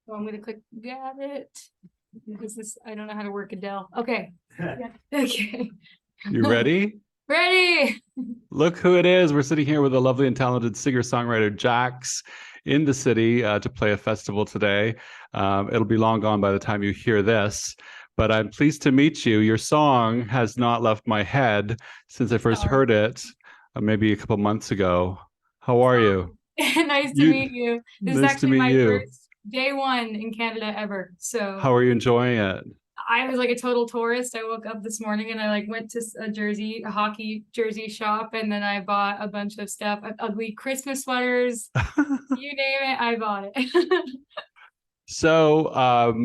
So I'm gonna click got it. I don't know how to work Adele. Okay. Yeah. Okay. You ready? Ready. Look who it is. We're sitting here with a lovely and talented singer-songwriter, Jax, in the city to play a festival today. It'll be long gone by the time you hear this, but I'm pleased to meet you. Your song has not left my head since I first Sorry. heard it, maybe a couple months ago. How are you? Nice to You, meet you. This is nice to actually meet my you. first day one in Canada ever. So How are you enjoying it? I was like a total tourist. I woke up this morning and I like went to a hockey jersey shop, and then I bought a bunch of stuff, ugly Christmas sweaters, you name it, I bought it. So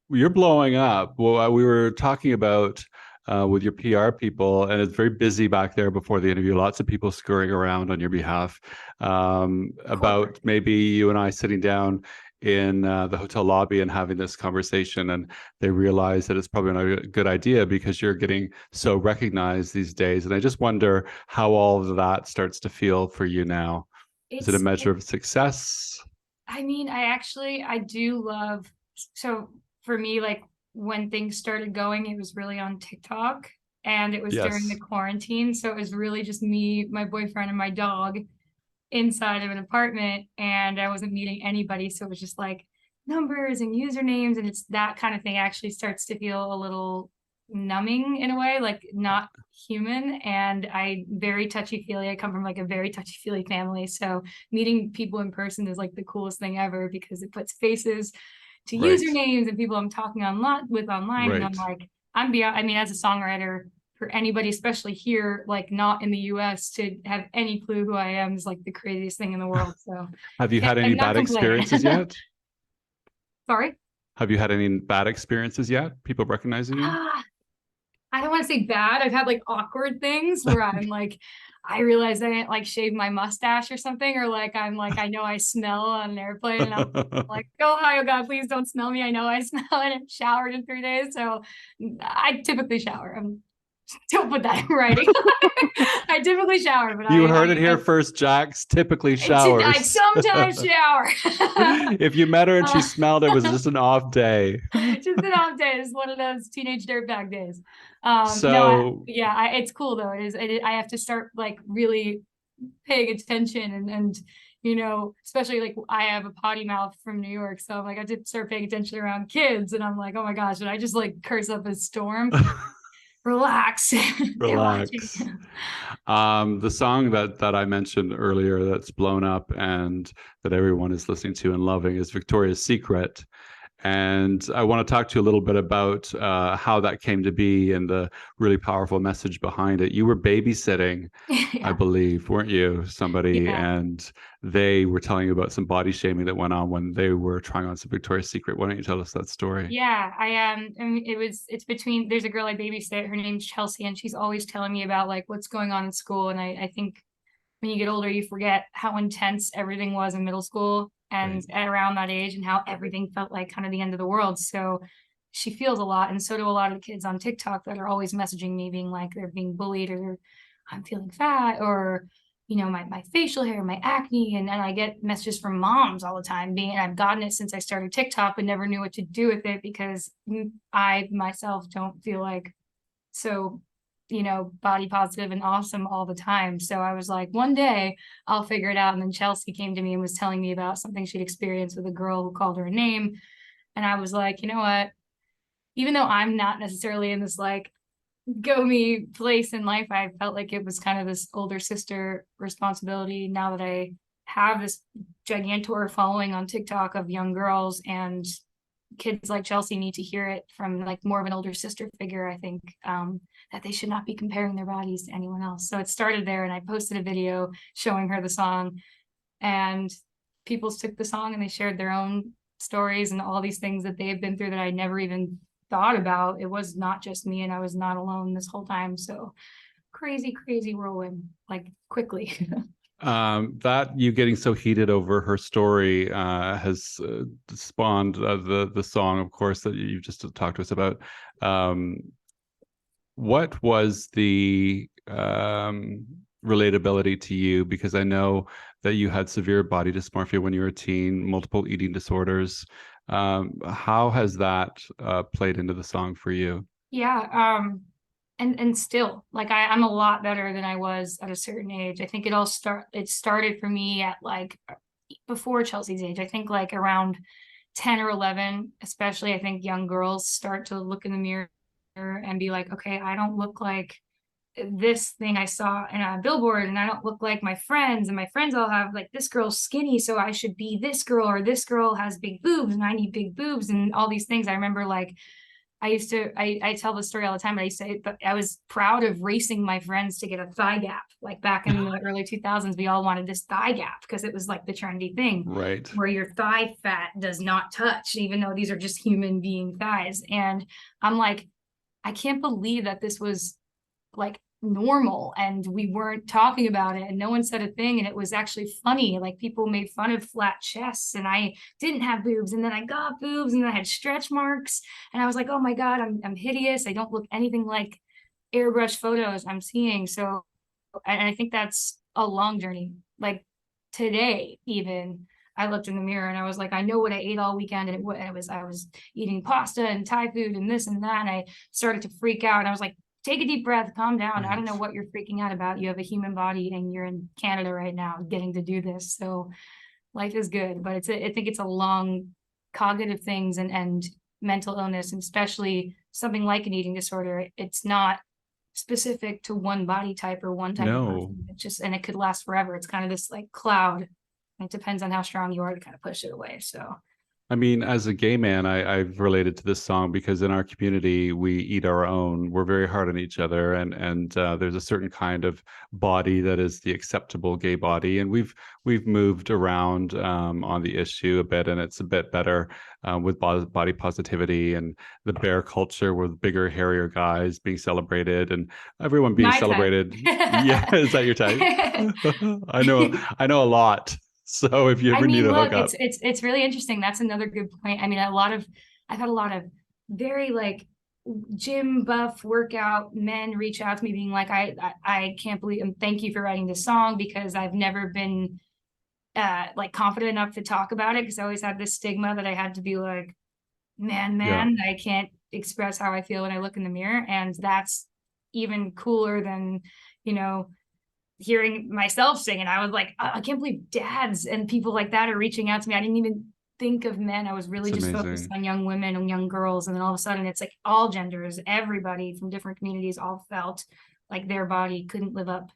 you're blowing up. Well, we were talking about with your PR people, and it's very busy back there before the interview. Lots of people scurrying around on your behalf. About maybe you and I sitting down in the hotel lobby and having this conversation, and they realize that it's probably not a good idea because you're getting so recognized these days. And I just wonder how all of that starts to feel for you now. Is it a It's measure of success? I mean, I do love, so for me, like when things started going, it was really on TikTok, and it was during the Yes. quarantine. So it was really just me, my boyfriend, and my dog inside of an apartment, and I wasn't meeting anybody. So it was just like numbers and usernames, and it's that kind of thing actually starts to feel a little numbing in a way, like not human. And I very touchy-feely. I come from like a very touchy-feely family. So meeting people in person is like the coolest thing ever because it puts faces to Right. usernames and people I'm talking online. And I'm Right. like, I'm beyond, I mean, as a songwriter, for anybody, especially here, like not in the US, to have any clue who I am is like the craziest thing in the world. So Have you yeah, had any I'm not bad complaining. experiences yet? Sorry. Have you had any bad experiences yet? People recognizing you? Ah, I don't want to say bad. I've had like awkward things where I'm like, I realized I didn't like shave my mustache or something, or like I'm like, I know I smell on an airplane, and I'm like, oh hi, oh God, please don't smell me. I know I smell. I haven't showered in 3 days. So I typically shower. Don't put that in writing. I typically shower, but You heard it here first. Jax typically I showers. sometimes shower. If you met her and she uh, smelled, it was just an off day. just an off day. It's one of those teenage dirtbag days. No, So, it's cool though. I have to start like really paying attention, and especially like I have a potty mouth from New York, so I'm like I have to start paying attention around kids, and I'm like, oh my gosh, did I just like curse up a storm? Relax. They're watching. relax. The song that I mentioned earlier that's blown up and that everyone is listening to and loving is Victoria's Secret. And I want to talk to you a little bit about how that came to be and the really powerful message behind it. You were babysitting, I Yeah. believe, weren't you? Somebody, Yeah. and they were telling you about some body shaming that went on when they were trying on some Victoria's Secret. Why don't you tell us that story? Yeah, I mean, it's between, there's a girl I babysit, her name's Chelsea, and she's always telling me about like what's going on in school. And I think when you get older, you forget how intense everything was in middle school and Right. around that age, and how everything felt like kind of the end of the world. So she feels a lot, and so do a lot of the kids on TikTok that are always messaging me being like they're being bullied, or I'm feeling fat, or my facial hair, my acne. And I get messages from moms all the time, being, I've gotten it since I started TikTok but never knew what to do with it because I myself don't feel like so body positive and awesome all the time. So I was like, one day I'll figure it out. And then Chelsea came to me and was telling me about something she'd experienced with a girl who called her a name. And I was like, you know what, even though I'm not necessarily in this like go me place in life, I felt like it was kind of this older sister responsibility now that I have this gigantor following on TikTok of young girls, and kids like Chelsea need to hear it from like more of an older sister figure. I think that they should not be comparing their bodies to anyone else. So it started there, and I posted a video showing her the song, and people took the song and they shared their own stories and all these things that they have been through that I never even thought about. It was not just me, and I was not alone this whole time. So crazy, crazy whirlwind, like quickly. That you getting so heated over her story has spawned the song, of course, that you just talked to us about. What was the relatability to you, because I know that you had severe body dysmorphia when you were a teen, multiple eating disorders. How has that played into the song for you? Yeah. And still, like, I'm a lot better than I was at a certain age. I think it started for me at like before Chelsea's age. I think like around 10 or 11, especially, I think young girls start to look in the mirror and be like, okay, I don't look like this thing I saw in a billboard, and I don't look like my friends, and my friends all have like, this girl's skinny, so I should be this girl, or this girl has big boobs and I need big boobs, and all these things. I remember like I tell the story all the time, but I say, but I was proud of racing my friends to get a thigh gap. Like back in the early 2000s, we all wanted this thigh gap because it was like the trendy thing Right. where your thigh fat does not touch, even though these are just human being thighs. And I'm like, I can't believe that this was like normal and we weren't talking about it and no one said a thing, and it was actually funny. Like people made fun of flat chests, and I didn't have boobs, and then I got boobs, and then I had stretch marks, and I was like, oh my god, I'm hideous. I don't look anything like airbrush photos I'm seeing. So, and I think that's a long journey. Like today even, I looked in the mirror and I was like, I know what I ate all weekend, and I was eating pasta and Thai food and this and that, and I started to freak out, and I was like, take a deep breath, calm down. I don't know Right. what you're freaking out about. You have a human body and you're in Canada right now getting to do this. So life is good, but I think it's a long cognitive things and mental illness, and especially something like an eating disorder. It's not specific to one body type or one type of No. person. It's just, and it could last forever. It's kind of this like cloud. It depends on how strong you are to kind of push it away. So I mean, as a gay man, I've related to this song because in our community we eat our own. We're very hard on each other, and there's a certain kind of body that is the acceptable gay body, and we've moved around on the issue a bit, and it's a bit better with body positivity and the bear culture with bigger, hairier guys being celebrated and everyone being my type. celebrated. Yeah, is that your type? I know a lot. So if you I ever need mean, a look, hookup. it's really interesting. That's another good point. I mean, I've had a lot of very like gym buff workout men reach out to me being like, I can't believe, and thank you for writing this song, because I've never been like confident enough to talk about it, because I always had this stigma that I had to be like, Yeah. I can't express how I feel when I look in the mirror. And that's even cooler than, you know, hearing myself sing. And I was like, I can't believe dads and people like that are reaching out to me. I didn't even think of men. I was really It's just focused amazing. on young women and young girls. And then all of a sudden it's like all genders, everybody from different communities all felt like their body couldn't live up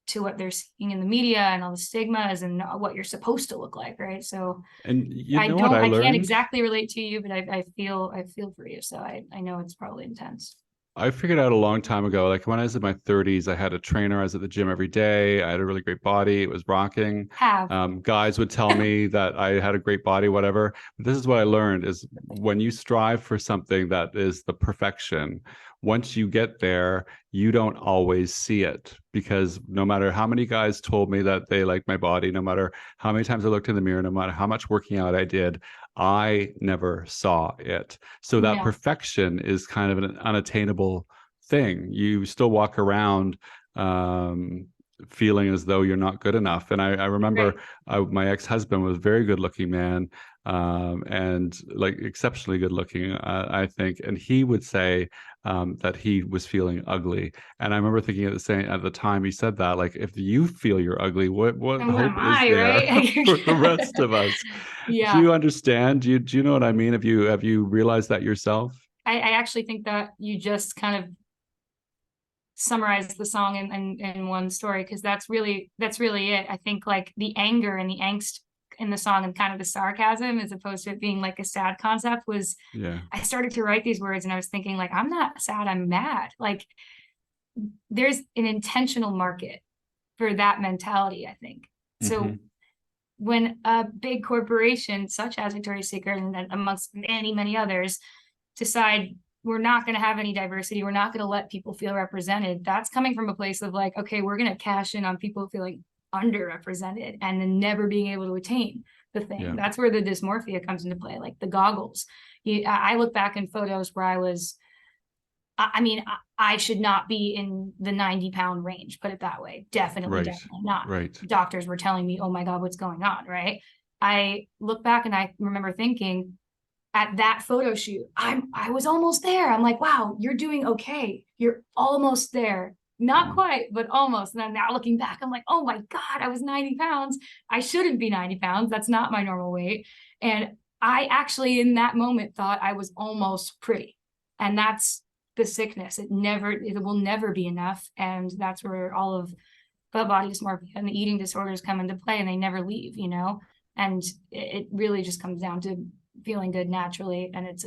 to what they're seeing in the media and all the stigmas and what you're supposed to look like, right? So And you know what I I can't learned? exactly relate to you, but I feel for you. So I know it's probably intense. I figured out a long time ago, like when I was in my 30s, I had a trainer. I was at the gym every day. I had a really great body. It was rocking. Have. Guys would tell me that I had a great body, whatever. But this is what I learned is when you strive for something that is the perfection, once you get there, you don't always see it, because no matter how many guys told me that they liked my body, no matter how many times I looked in the mirror, no matter how much working out I did, I never saw it. So that Yeah. perfection is kind of an unattainable thing. You still walk around feeling as though you're not good enough. And I remember Right. my ex-husband was a very good looking man, and like exceptionally good looking, I think. And he would say that he was feeling ugly. And I remember thinking at the time he said that, like, if you feel you're ugly, what And what am hope is I, there for the right? rest of us? Do Yeah. you understand? Do you know what I mean? Have you realized that yourself? I actually think that you just kind of summarized the song in one story, because that's really it. I think like the anger and the angst in the song and kind of the sarcasm, as opposed to it being like a sad concept, was Yeah. I started to write these words and I was thinking like, I'm not sad, I'm mad. Like there's an intentional market for that mentality, I think. So Hmm. when a big corporation such as Victoria's Secret and amongst many others decide we're not going to have any diversity, we're not going to let people feel represented, that's coming from a place of like, okay, we're going to cash in on people feeling underrepresented and then never being able to attain the thing. Yeah. That's where the dysmorphia comes into play, like the goggles. I look back in photos where I was I mean, I should not be in the 90-pound range, put it that way. Definitely, Right. definitely not. Right. Doctors were telling me, oh my God, what's going on, right? I look back and I remember thinking at that photo shoot, I was almost there. I'm like, wow, you're doing okay. You're almost there. Not quite, but almost. And then now looking back, I'm like, oh my God, I was 90 pounds. I shouldn't be 90 pounds. That's not my normal weight. And I actually, in that moment, thought I was almost pretty. And that's the sickness. It will never be enough. And that's where all of the body dysmorphia and the eating disorders come into play, and they never leave, you know? And it really just comes down to feeling good naturally. And it's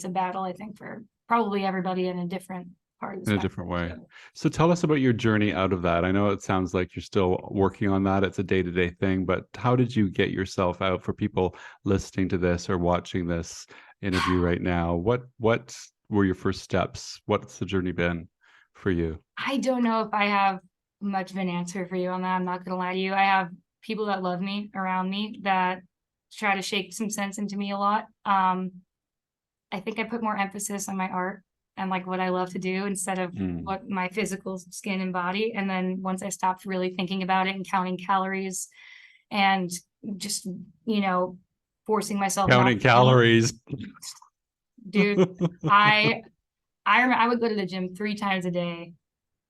a battle, I think, for probably everybody in a different part of the In a spectrum. different way. So tell us about your journey out of that. I know it sounds like you're still working on that. It's a day-to-day thing, but how did you get yourself out for people listening to this or watching this interview right now? What were your first steps? What's the journey been for you? I don't know if I have much of an answer for you on that. I'm not gonna lie to you. I have people that love me around me that try to shake some sense into me a lot. I think I put more emphasis on my art and like what I love to do instead of what my physical skin and body. And then once I stopped really thinking about it and counting calories and just, you know, forcing myself Counting calories. dude, I would go to the gym 3 times a day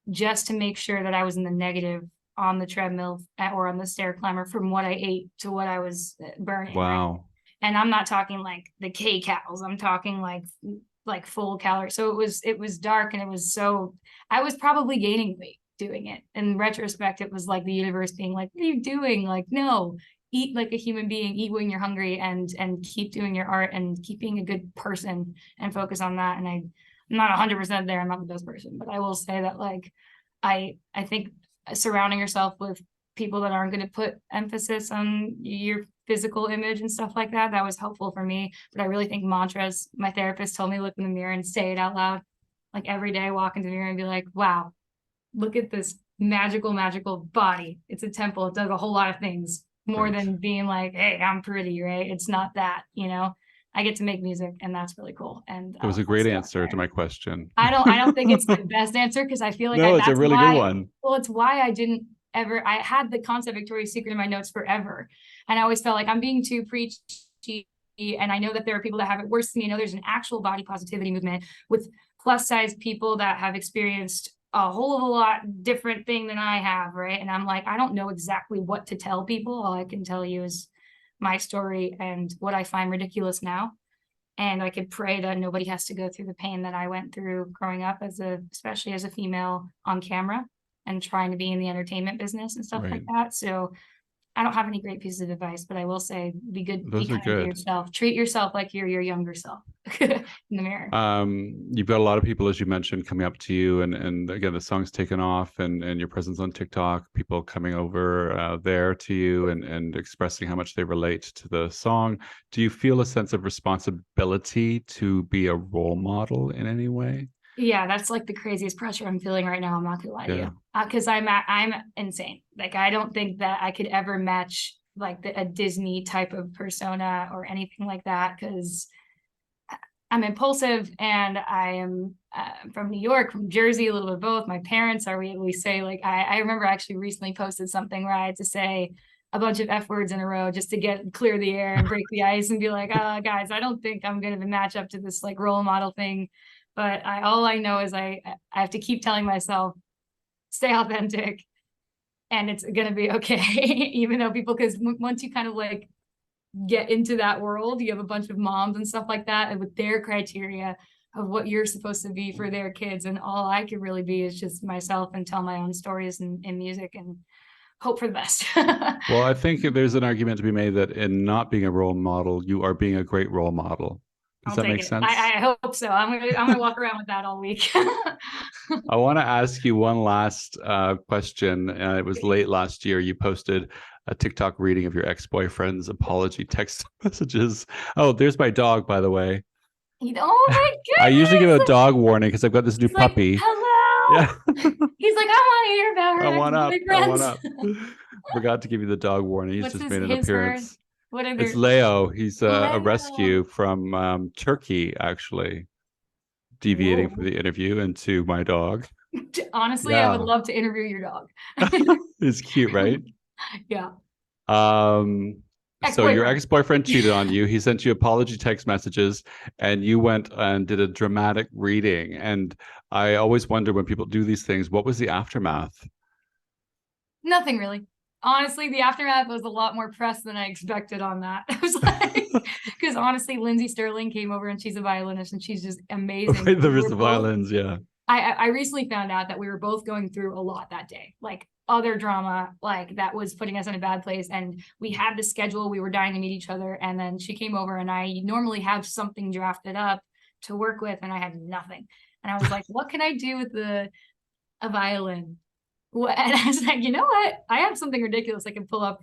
just to make sure that I was in the negative on the treadmill or on the stair climber from what I ate to what I was burning. Wow. Right? And I'm not talking like the kcals. I'm talking like full calories. So it was dark, and it was so I was probably gaining weight doing it. In retrospect, it was like the universe being like, what are you doing? Like, no, eat like a human being, eat when you're hungry, and keep doing your art and keep being a good person and focus on that. And I'm not 100% there. I'm not the best person, but I will say that like I think surrounding yourself with people that aren't going to put emphasis on your physical image and stuff like that, that was helpful for me. But I really think mantras, my therapist told me, look in the mirror and say it out loud. Like every day, walk into the mirror and be like, wow, look at this magical, magical body. It's a temple. It does a whole lot of things more than being like, hey, I'm pretty, right? It's not that, you know. I get to make music, and that's really cool. And it was a great answer to my question. I don't think it's the best answer, because I feel like no, it's a really good one. Well, it's why I didn't ever. I had the concept Victoria's Secret in my notes forever, and I always felt like I'm being too preachy. And I know that there are people that have it worse than me. I know there's an actual body positivity movement with plus size people that have experienced a whole of a lot different thing than I have, right? And I'm like, I don't know exactly what to tell people. All I can tell you is my story and what I find ridiculous now. And I could pray that nobody has to go through the pain that I went through growing up especially as a female on camera and trying to be in the entertainment business and stuff like that. So I don't have any great pieces of advice, but I will say be good. Those be are kind to good. yourself. Treat yourself like you're your younger self in the mirror. You've got a lot of people, as you mentioned, coming up to you, and again, the song's taken off, and your presence on TikTok, people coming over there to you and expressing how much they relate to the song. Do you feel a sense of responsibility to be a role model in any way? Yeah, that's like the craziest pressure I'm feeling right now. I'm not gonna lie to you, because I'm insane. Like I don't think that I could ever match like a Disney type of persona or anything like that, because I'm impulsive, and I am from New York, from Jersey, a little bit of both. My parents are, we say like, I remember actually recently posted something where I had to say a bunch of F words in a row just to clear the air and break the ice and be like, guys, I don't think I'm going to match up to this like role model thing. But all I know is I have to keep telling myself, stay authentic, and it's going to be okay. Even though because once you kind of like get into that world, you have a bunch of moms and stuff like that, and with their criteria of what you're supposed to be for their kids, and all I could really be is just myself and tell my own stories in music and hope for the best. Well, I think there's an argument to be made that in not being a role model, you are being a great role model. Does that make sense? I hope so. I'm gonna walk around with that all week. I want to ask you one last question. It was late last year. You posted a TikTok reading of your ex-boyfriend's apology text messages. Oh, there's my dog, by the way. Oh my goodness! I usually give a dog warning because I've got this new puppy. Hello. Yeah. He's like, I want to hear about her. I want up. Forgot to give you the dog warning. He's just made an appearance. It's Leo. He's a rescue from Turkey, actually. deviating Whoa. from the interview into my dog. Honestly, I would Yeah, love to interview your dog. it's cute, right? Yeah. Um, so your Ex-boyfriend. ex-boyfriend cheated on you. He sent you apology text messages, and you went and did a dramatic reading. And I always wonder when people do these things, what was the aftermath? Nothing really. Honestly, the aftermath was a lot more press than I expected on that. I was like, because honestly, Lindsay Sterling came over and she's a violinist and she's just amazing. Right, there is We're the both, violins, yeah. I recently found out that we were both going through a lot that day, like other drama, like that was putting us in a bad place. And we had the schedule, we were dying to meet each other. And then she came over and I normally have something drafted up to work with, and I had nothing. And I was like, what can I do with a violin? And I was like, you know what? I have something ridiculous I can pull up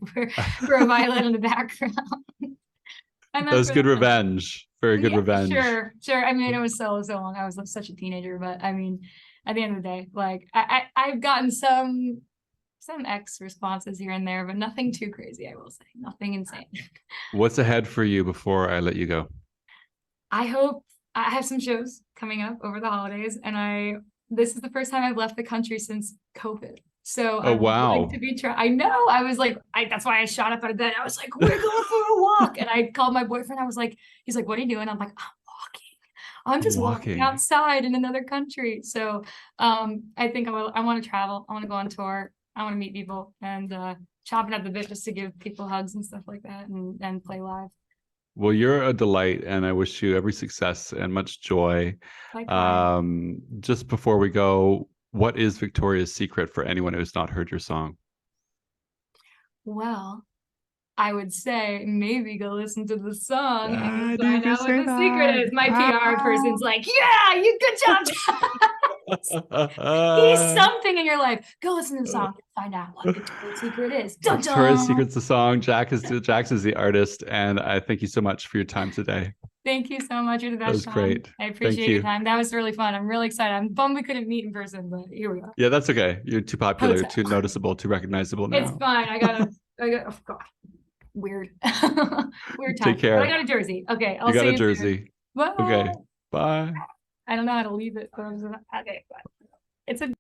for a violin in the background. And That that's was where good that comes. revenge. Very good Yeah, revenge. sure. I mean, it was so long. I was such a teenager, but I mean, at the end of the day, like I've gotten some X responses here and there, but nothing too crazy, I will say. Nothing insane. What's ahead for you before I let you go? I hope I have some shows coming up over the holidays, and this is the first time I've left the country since COVID. So Oh, I would like wow. to be I know. I was like, that's why I shot up out of bed. I was like, we're going for a walk. And I called my boyfriend. I was like, he's like, what are you doing? I'm like, I'm walking. I'm just walking Walking. outside in another country. So I think I want to travel. I want to go on tour. I want to meet people, and chopping at the bit just to give people hugs and stuff like that, and play live. Well, you're a delight, and I wish you every success and much joy. Likewise. Just before we go, what is Victoria's secret for anyone who's not heard your song? Well, I would say maybe go listen to the song and you'll Ah, do you find can out what say the secret that? is. My PR Ah. person's like, yeah, you good job. He's something in your life. Go listen to the song and find out what Victoria's Secret is. Dun Victoria's dun. Secret's the song. Jax is the artist, and I thank you so much for your time today. Thank you so much. You're the That best, was Sean. great. I Thank appreciate your you. time. That was really fun. I'm really excited. I'm bummed we couldn't meet in person, but here we are. Yeah, that's okay. You're too popular, Hotel. too noticeable, too recognizable It's now. fine. Oh God. Weird. Weird Take time. But I care. got a jersey. Okay, You I'll got see a you soon. jersey. Bye. Okay. Bye. I don't know how to leave it, but okay. But it's a